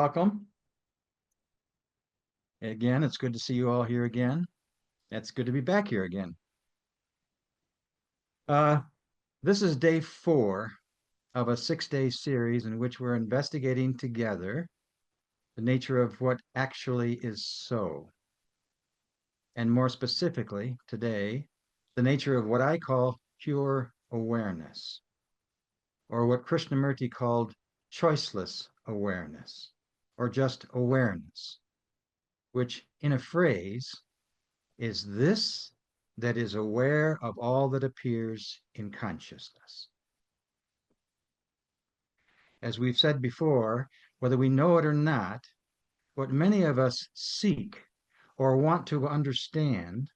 welcome. Again, it's good to see you all here again. It's good to be back here again. This is day 4 of a 6-day series in which we're investigating together the nature of what actually is so. And more specifically, today, the nature of what I call pure awareness, or what Krishnamurti called choiceless awareness, or just awareness, which in a phrase is this that is aware of all that appears in consciousness. As we've said before, whether we know it or not, what many of us seek or want to understand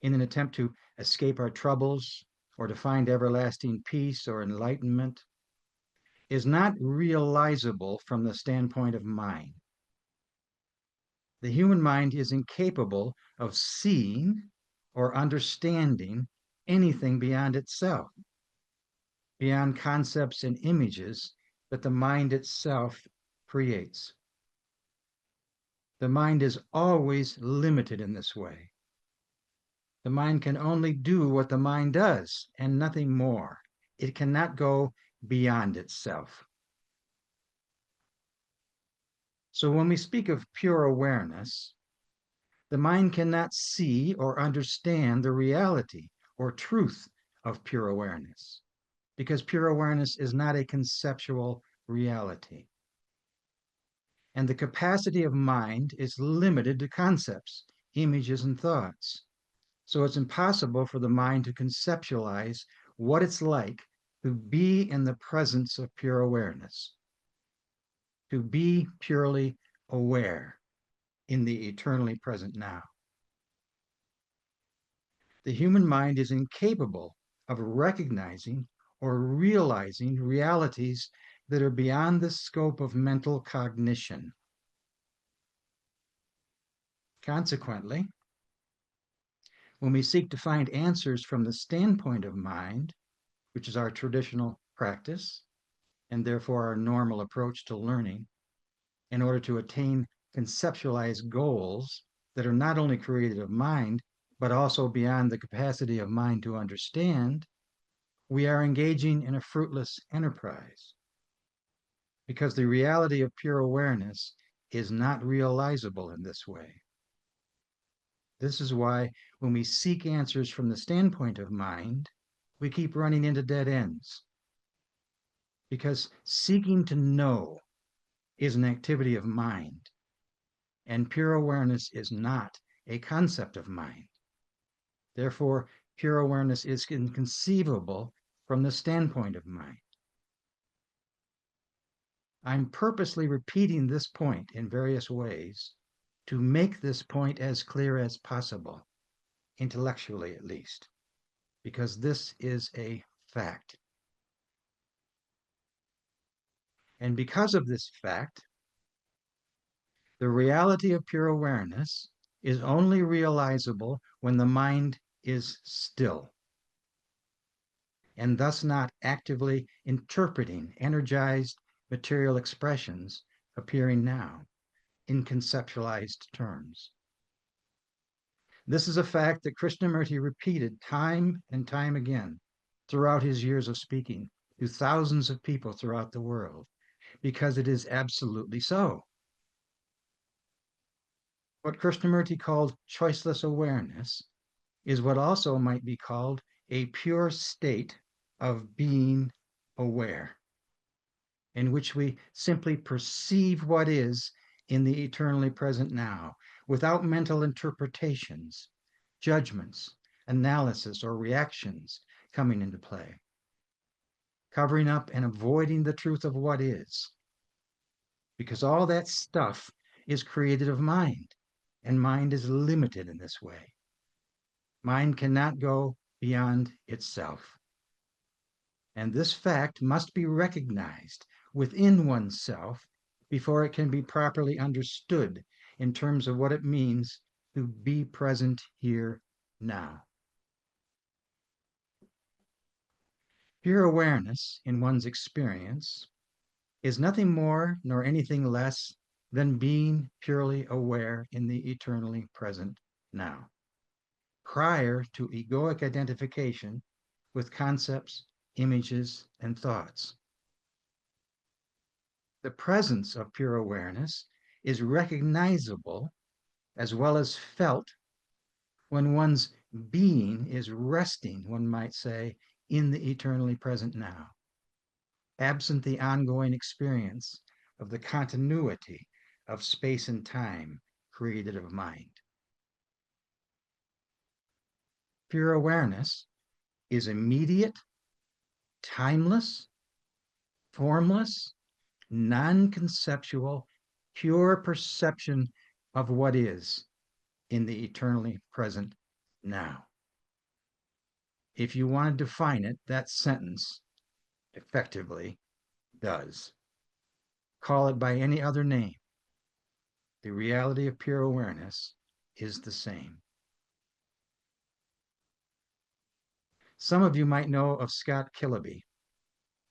in an attempt to escape our troubles or to find everlasting peace or enlightenment is not realizable from the standpoint of mind. The human mind is incapable of seeing or understanding anything beyond itself, beyond concepts and images that the mind itself creates. The mind is always limited in this way. The mind can only do what the mind does and nothing more. It cannot go beyond itself. So when we speak of pure awareness, the mind cannot see or understand the reality or truth of pure awareness, because pure awareness is not a conceptual reality. And the capacity of mind is limited to concepts, images, and thoughts. So it's impossible for the mind to conceptualize what it's like to be in the presence of pure awareness, to be purely aware in the eternally present now. The human mind is incapable of recognizing or realizing realities that are beyond the scope of mental cognition. Consequently, when we seek to find answers from the standpoint of mind, which is our traditional practice, and therefore our normal approach to learning, in order to attain conceptualized goals that are not only created of mind, but also beyond the capacity of mind to understand, we are engaging in a fruitless enterprise, because the reality of pure awareness is not realizable in this way. This is why when we seek answers from the standpoint of mind, we keep running into dead ends. Because seeking to know is an activity of mind, and pure awareness is not a concept of mind. Therefore, pure awareness is inconceivable from the standpoint of mind. I'm purposely repeating this point in various ways to make this point as clear as possible, intellectually at least, because this is a fact. And because of this fact, the reality of pure awareness is only realizable when the mind is still, and thus not actively interpreting energized material expressions appearing now in conceptualized terms. This is a fact that Krishnamurti repeated time and time again throughout his years of speaking to thousands of people throughout the world, because it is absolutely so. What Krishnamurti called choiceless awareness is what also might be called a pure state of being aware, in which we simply perceive what is in the eternally present now, without mental interpretations, judgments, analysis, or reactions coming into play, covering up and avoiding the truth of what is, because all that stuff is created of mind, and mind is limited in this way. Mind cannot go beyond itself. And this fact must be recognized within oneself before it can be properly understood in terms of what it means to be present here now. Pure awareness, in one's experience, is nothing more nor anything less than being purely aware in the eternally present now, prior to egoic identification with concepts, images, and thoughts. The presence of pure awareness is recognizable as well as felt when one's being is resting, one might say, in the eternally present now, absent the ongoing experience of the continuity of space and time created of mind. Pure awareness is immediate, timeless, formless, non-conceptual, pure perception of what is in the eternally present now. If you want to define it, that sentence effectively does. Call it by any other name. The reality of pure awareness is the same. Some of you might know of Scott Killaby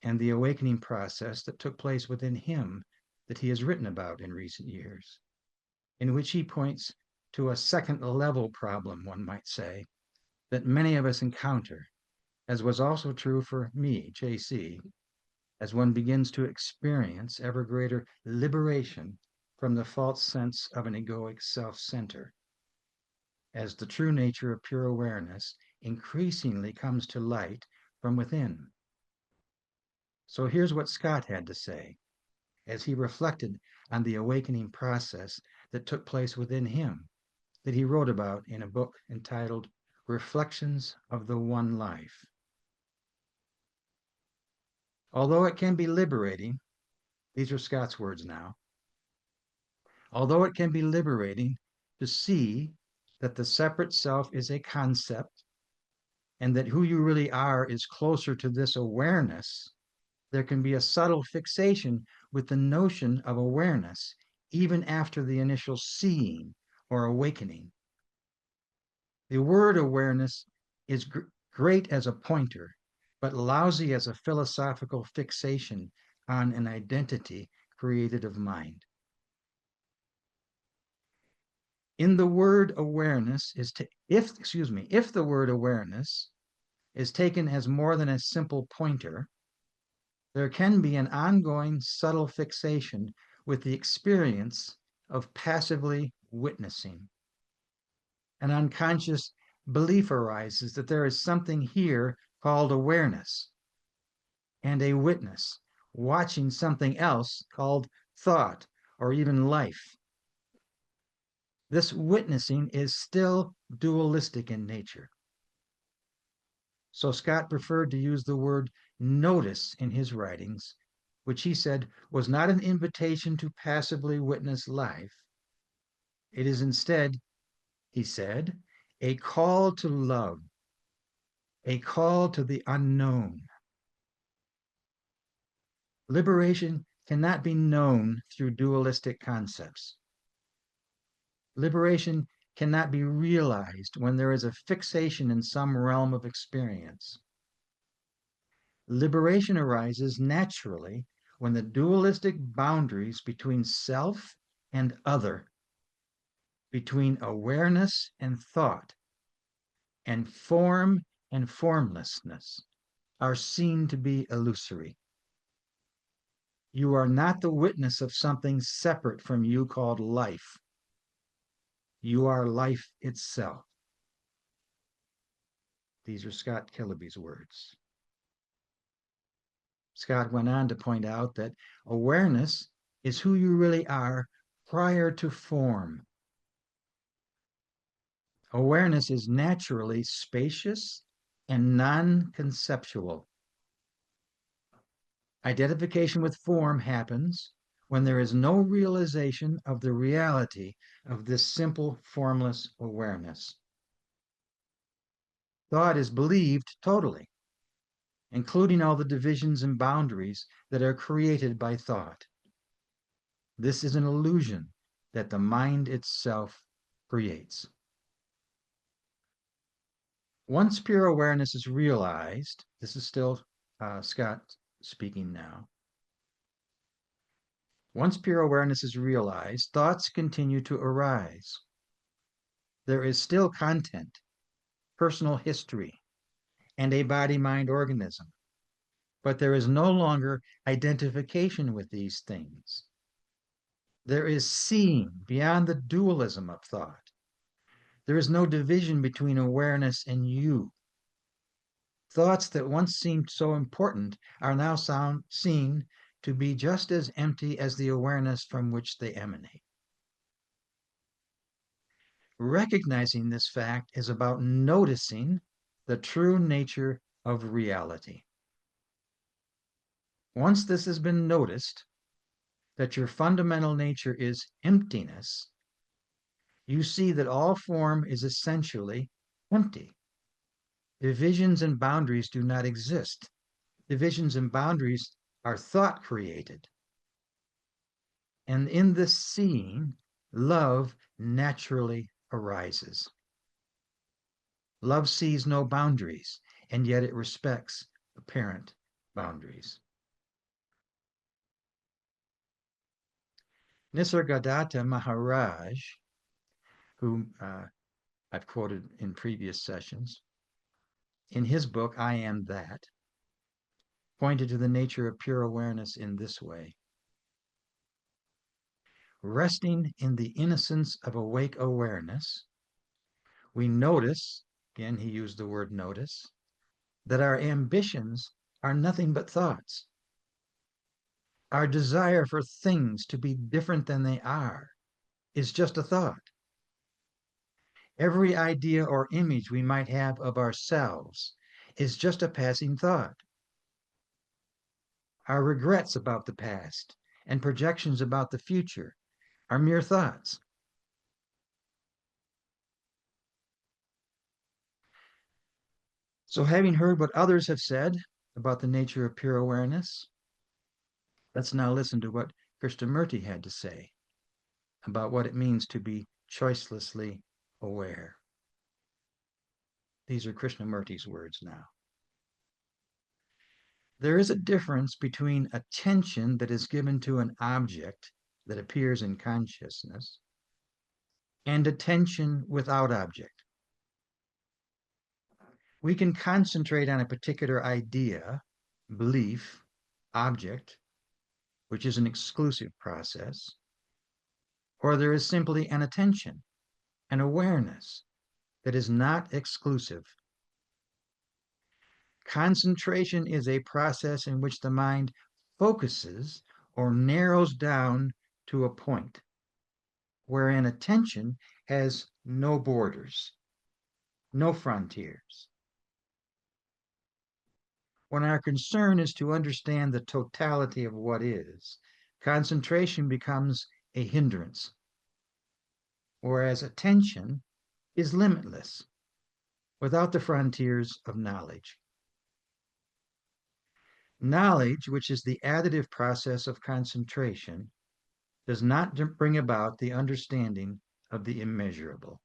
and the awakening process that took place within him that he has written about in recent years, in which he points to a second level problem, one might say, that many of us encounter, as was also true for me, JC, as one begins to experience ever greater liberation from the false sense of an egoic self-center, as the true nature of pure awareness increasingly comes to light from within. So here's what Scott had to say as he reflected on the awakening process that took place within him, that he wrote about in a book entitled Reflections of the One Life. Although it can be liberating, these are Scott's words now, although it can be liberating to see that the separate self is a concept and that who you really are is closer to this awareness, there can be a subtle fixation with the notion of awareness even after the initial seeing or awakening. The word awareness is great as a pointer, but lousy as a philosophical fixation on an identity created of mind. In the word awareness if the word awareness is taken as more than a simple pointer, there can be an ongoing subtle fixation with the experience of passively witnessing. An unconscious belief arises that there is something here called awareness and a witness watching something else called thought or even life. This witnessing is still dualistic in nature. So Scott preferred to use the word notice in his writings, which he said was not an invitation to passively witness life. It is instead, he said, a call to love, a call to the unknown. Liberation cannot be known through dualistic concepts. Liberation cannot be realized when there is a fixation in some realm of experience. Liberation arises naturally when the dualistic boundaries between self and other, between awareness and thought, and form and formlessness are seen to be illusory. You are not the witness of something separate from you called life. You are life itself. These are Scott Killaby's words. Scott went on to point out that awareness is who you really are prior to form. Awareness is naturally spacious and non-conceptual. Identification with form happens when there is no realization of the reality of this simple, formless awareness. Thought is believed totally, including all the divisions and boundaries that are created by thought. This is an illusion that the mind itself creates. Once pure awareness is realized, this is still Scott speaking now. Once pure awareness is realized, thoughts continue to arise. There is still content, personal history, and a body-mind organism, but there is no longer identification with these things. There is seeing beyond the dualism of thought. There is no division between awareness and you. Thoughts that once seemed so important are now seen to be just as empty as the awareness from which they emanate. Recognizing this fact is about noticing the true nature of reality. Once this has been noticed, that your fundamental nature is emptiness, you see that all form is essentially empty. Divisions and boundaries do not exist. Divisions and boundaries are thought created. And in this seeing, love naturally arises. Love sees no boundaries, and yet it respects apparent boundaries. Nisargadatta Maharaj, whom I've quoted in previous sessions, in his book, I Am That, pointed to the nature of pure awareness in this way. Resting in the innocence of awake awareness, we notice, again, he used the word notice, that our ambitions are nothing but thoughts. Our desire for things to be different than they are is just a thought. Every idea or image we might have of ourselves is just a passing thought. Our regrets about the past and projections about the future are mere thoughts. So, having heard what others have said about the nature of pure awareness, let's now listen to what Krishnamurti had to say about what it means to be choicelessly aware. These are Krishnamurti's words now. There is a difference between attention that is given to an object that appears in consciousness and attention without object. We can concentrate on a particular idea, belief, object, which is an exclusive process, or there is simply an attention, an awareness that is not exclusive. Concentration is a process in which the mind focuses or narrows down to a point, wherein attention has no borders, no frontiers. When our concern is to understand the totality of what is, concentration becomes a hindrance, whereas attention is limitless, without the frontiers of knowledge. Knowledge, which is the additive process of concentration, does not bring about the understanding of the immeasurable.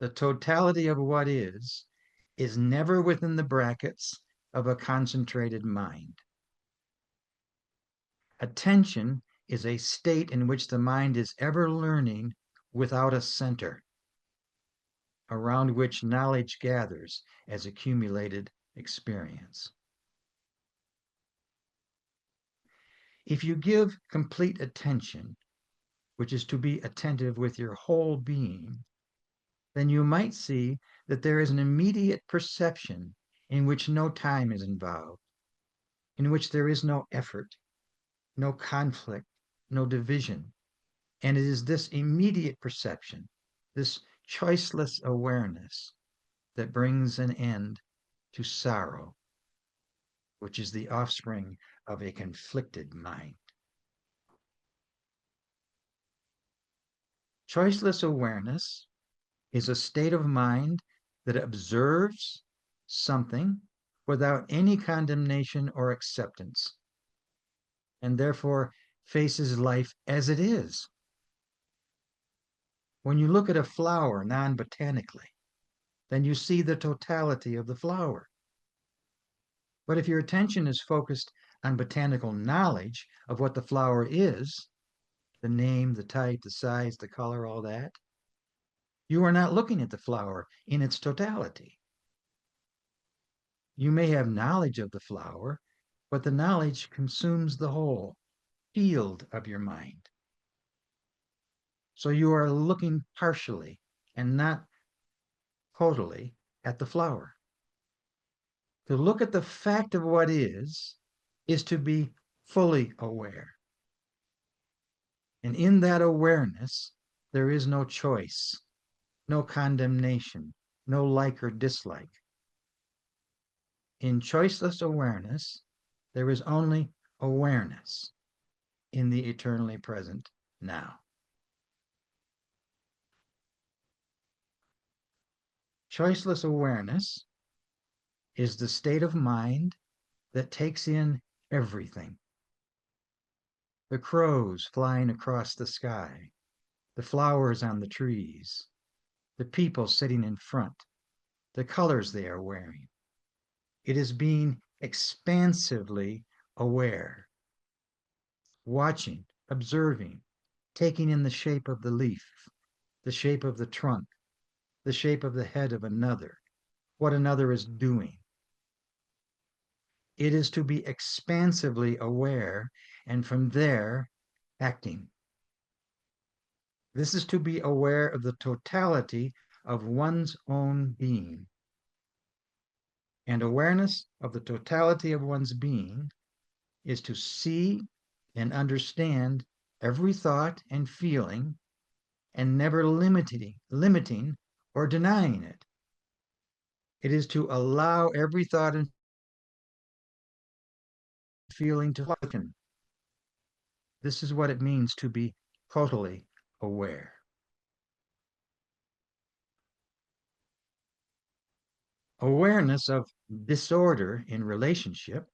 The totality of what is never within the brackets of a concentrated mind. Attention is a state in which the mind is ever learning without a center, around which knowledge gathers as accumulated experience. If you give complete attention, which is to be attentive with your whole being, then you might see that there is an immediate perception in which no time is involved, in which there is no effort, no conflict, no division. And it is this immediate perception, this choiceless awareness, that brings an end to sorrow, which is the offspring of a conflicted mind. Choiceless awareness is a state of mind that observes something without any condemnation or acceptance, and therefore faces life as it is. When you look at a flower non-botanically, then you see the totality of the flower. But if your attention is focused on botanical knowledge of what the flower is, the name, the type, the size, the color, all that, you are not looking at the flower in its totality. You may have knowledge of the flower, but the knowledge consumes the whole field of your mind. So you are looking partially and not totally at the flower. To look at the fact of what is to be fully aware. And in that awareness, there is no choice, no condemnation, no like or dislike. In choiceless awareness, there is only awareness in the eternally present now. Choiceless awareness is the state of mind that takes in everything. The crows flying across the sky, the flowers on the trees, the people sitting in front, the colors they are wearing. It is being expansively aware, watching, observing, taking in the shape of the leaf, the shape of the trunk, the shape of the head of another, what another is doing. It is to be expansively aware and from there acting. This is to be aware of the totality of one's own being. And awareness of the totality of one's being is to see and understand every thought and feeling and never limiting or denying it. It is to allow every thought and feeling to function. This is what it means to be totally aware. Awareness of disorder in relationship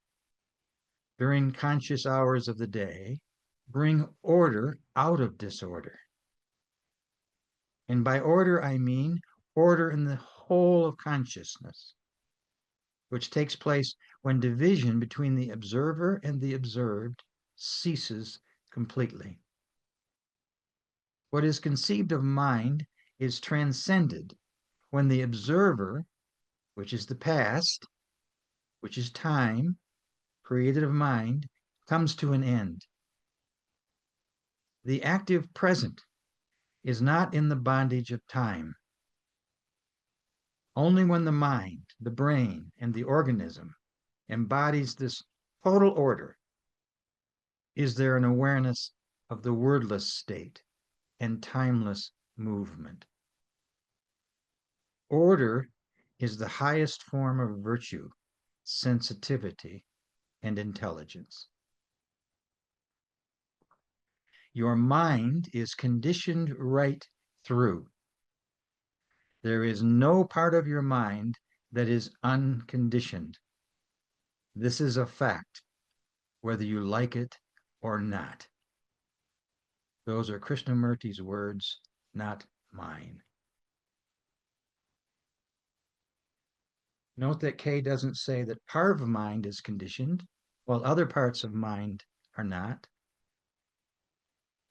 during conscious hours of the day bring order out of disorder. And by order, I mean order in the whole of consciousness, which takes place when division between the observer and the observed ceases completely. What is conceived of mind is transcended when the observer, which is the past, which is time, created of mind, comes to an end. The active present is not in the bondage of time. Only when the mind, the brain, and the organism embodies this total order is there an awareness of the wordless state and timeless movement. Order is the highest form of virtue, sensitivity, and intelligence. Your mind is conditioned right through. There is no part of your mind that is unconditioned. This is a fact, whether you like it or not. Those are Krishnamurti's words, not mine. Note that Kay doesn't say that part of mind is conditioned, while other parts of mind are not.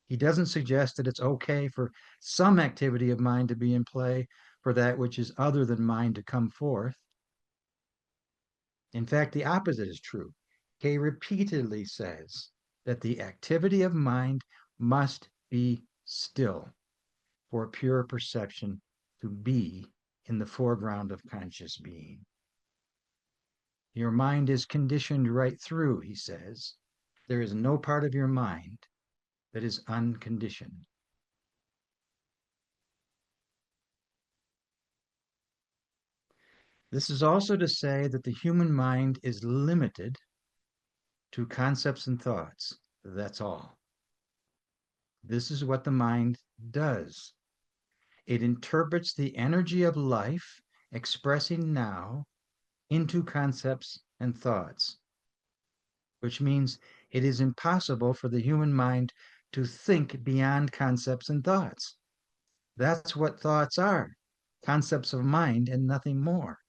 He doesn't suggest that it's okay for some activity of mind to be in play for that which is other than mind to come forth. In fact, the opposite is true. Kay repeatedly says that the activity of mind must be still for pure perception to be in the foreground of conscious being. Your mind is conditioned right through, he says. There is no part of your mind that is unconditioned. This is also to say that the human mind is limited to concepts and thoughts. That's all. This is what the mind does. It interprets the energy of life expressing now into concepts and thoughts, which means it is impossible for the human mind to think beyond concepts and thoughts. That's what thoughts are, concepts of mind and nothing more.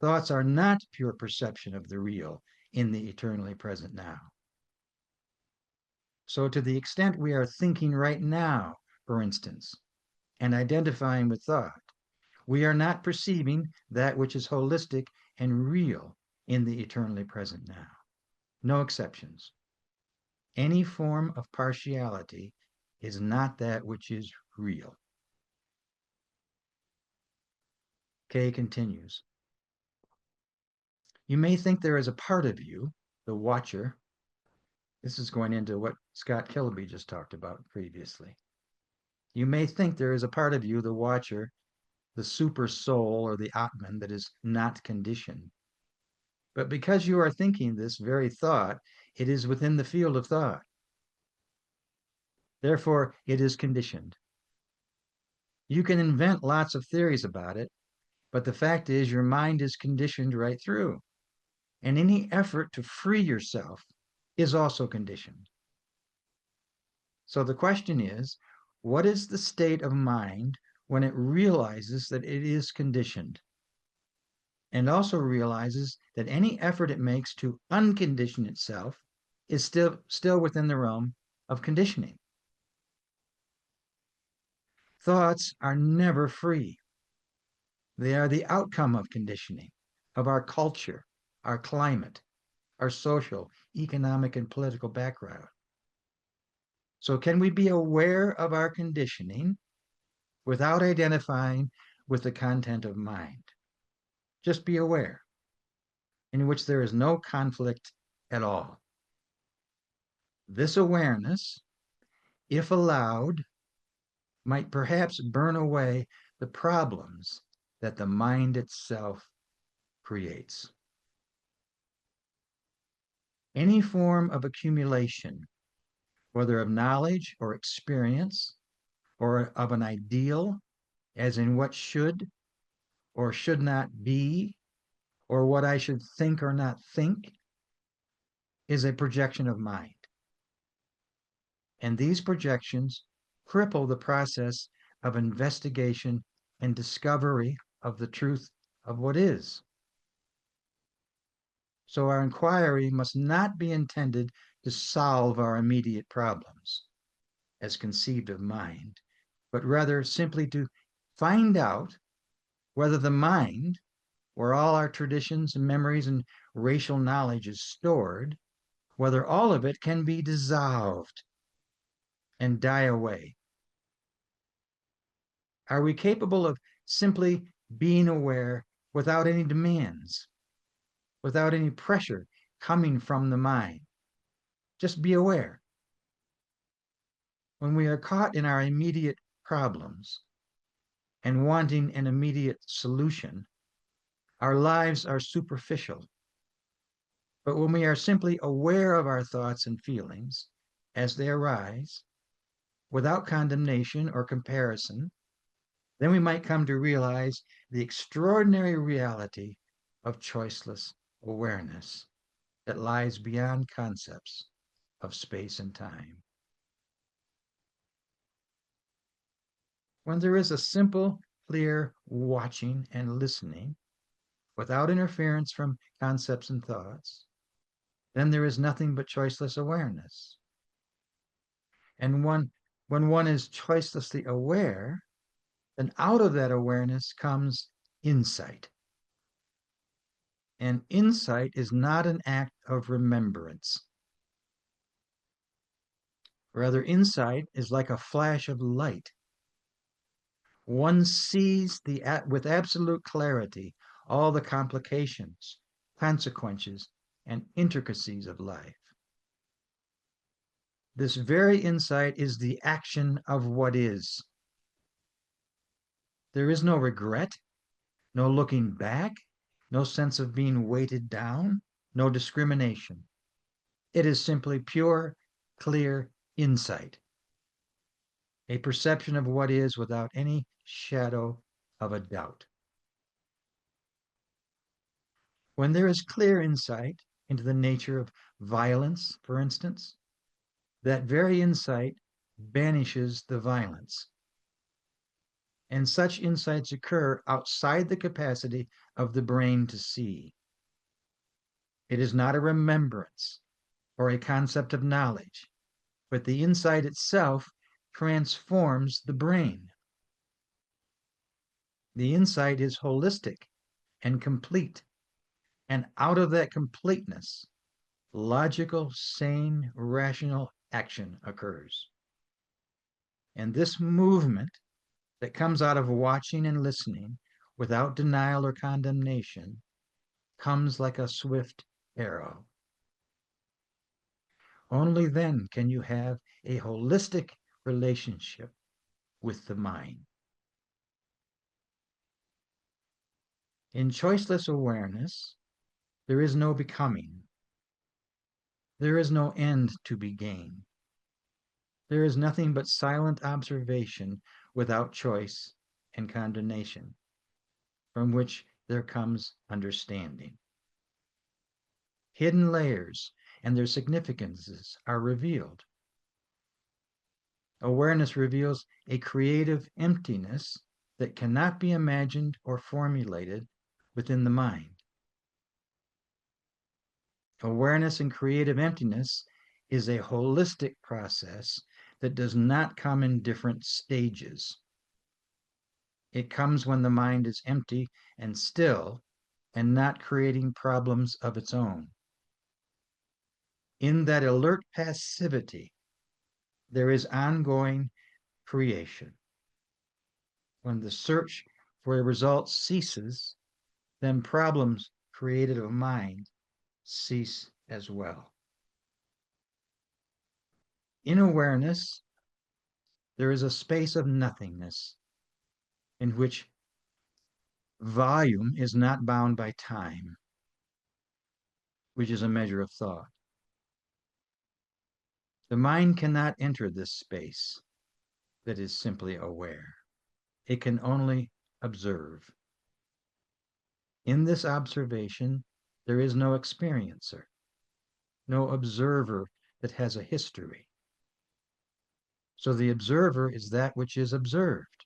Thoughts are not pure perception of the real in the eternally present now. So to the extent we are thinking right now, for instance, and identifying with thought, we are not perceiving that which is holistic and real in the eternally present now. No exceptions. Any form of partiality is not that which is real. Kay continues. You may think there is a part of you, the watcher. This is going into what Scott Kilby just talked about previously. You may think there is a part of you, the watcher, the super soul or the Atman that is not conditioned. But because you are thinking this very thought, it is within the field of thought. Therefore, it is conditioned. You can invent lots of theories about it, but the fact is your mind is conditioned right through. And any effort to free yourself is also conditioned. So the question is, what is the state of mind when it realizes that it is conditioned? And also realizes that any effort it makes to uncondition itself is still within the realm of conditioning. Thoughts are never free. They are the outcome of conditioning, of our culture, our climate, our social, economic, and political background. So can we be aware of our conditioning without identifying with the content of mind? Just be aware, in which there is no conflict at all. This awareness, if allowed, might perhaps burn away the problems that the mind itself creates. Any form of accumulation, whether of knowledge or experience, or of an ideal, as in what should or should not be, or what I should think or not think, is a projection of mind. And these projections cripple the process of investigation and discovery of the truth of what is. So our inquiry must not be intended to solve our immediate problems, as conceived of mind, but rather simply to find out whether the mind, where all our traditions and memories and racial knowledge is stored, whether all of it can be dissolved and die away. Are we capable of simply being aware without any demands, without any pressure coming from the mind? Just be aware. When we are caught in our immediate problems and wanting an immediate solution, our lives are superficial. But when we are simply aware of our thoughts and feelings as they arise, without condemnation or comparison, then we might come to realize the extraordinary reality of choiceless awareness that lies beyond concepts of space and time. When there is a simple, clear watching and listening without interference from concepts and thoughts, then there is nothing but choiceless awareness. And when one is choicelessly aware, then out of that awareness comes insight. And insight is not an act of remembrance. Rather, insight is like a flash of light. One sees with absolute clarity all the complications, consequences, and intricacies of life. This very insight is the action of what is. There is no regret, no looking back, no sense of being weighted down, no discrimination. It is simply pure, clear insight, a perception of what is without any shadow of a doubt. When there is clear insight into the nature of violence, for instance, that very insight banishes the violence. And such insights occur outside the capacity of the brain to see. It is not a remembrance or a concept of knowledge, but the insight itself transforms the brain. The insight is holistic and complete, and out of that completeness, logical, sane, rational action occurs. And this movement that comes out of watching and listening without denial or condemnation comes like a swift arrow. Only then can you have a holistic relationship with the mind. In choiceless awareness, there is no becoming. There is no end to be gained. There is nothing but silent observation without choice and condemnation, from which there comes understanding. Hidden layers and their significances are revealed. Awareness reveals a creative emptiness that cannot be imagined or formulated within the mind. Awareness and creative emptiness is a holistic process that does not come in different stages. It comes when the mind is empty and still and not creating problems of its own. In that alert passivity, there is ongoing creation. When the search for a result ceases, then problems created of mind cease as well. In awareness, there is a space of nothingness in which volume is not bound by time, which is a measure of thought. The mind cannot enter this space that is simply aware. It can only observe. In this observation, there is no experiencer, no observer that has a history. So the observer is that which is observed.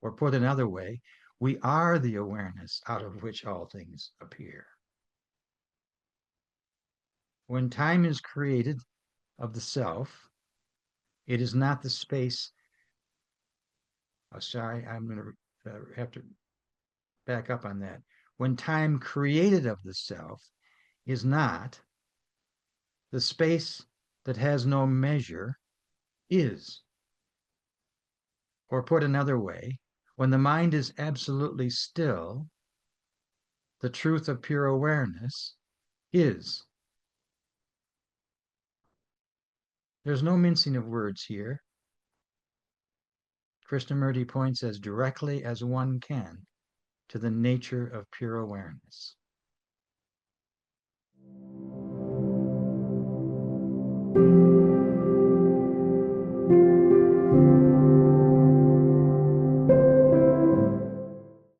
Or put another way, we are the awareness out of which all things appear. When time is created of the self, it is not the space. Oh, sorry, I'm going to have to back up on that. When time created of the self is not the space that has no measure, is. Or put another way, when the mind is absolutely still, the truth of pure awareness is. There's no mincing of words here. Krishnamurti points as directly as one can to the nature of pure awareness.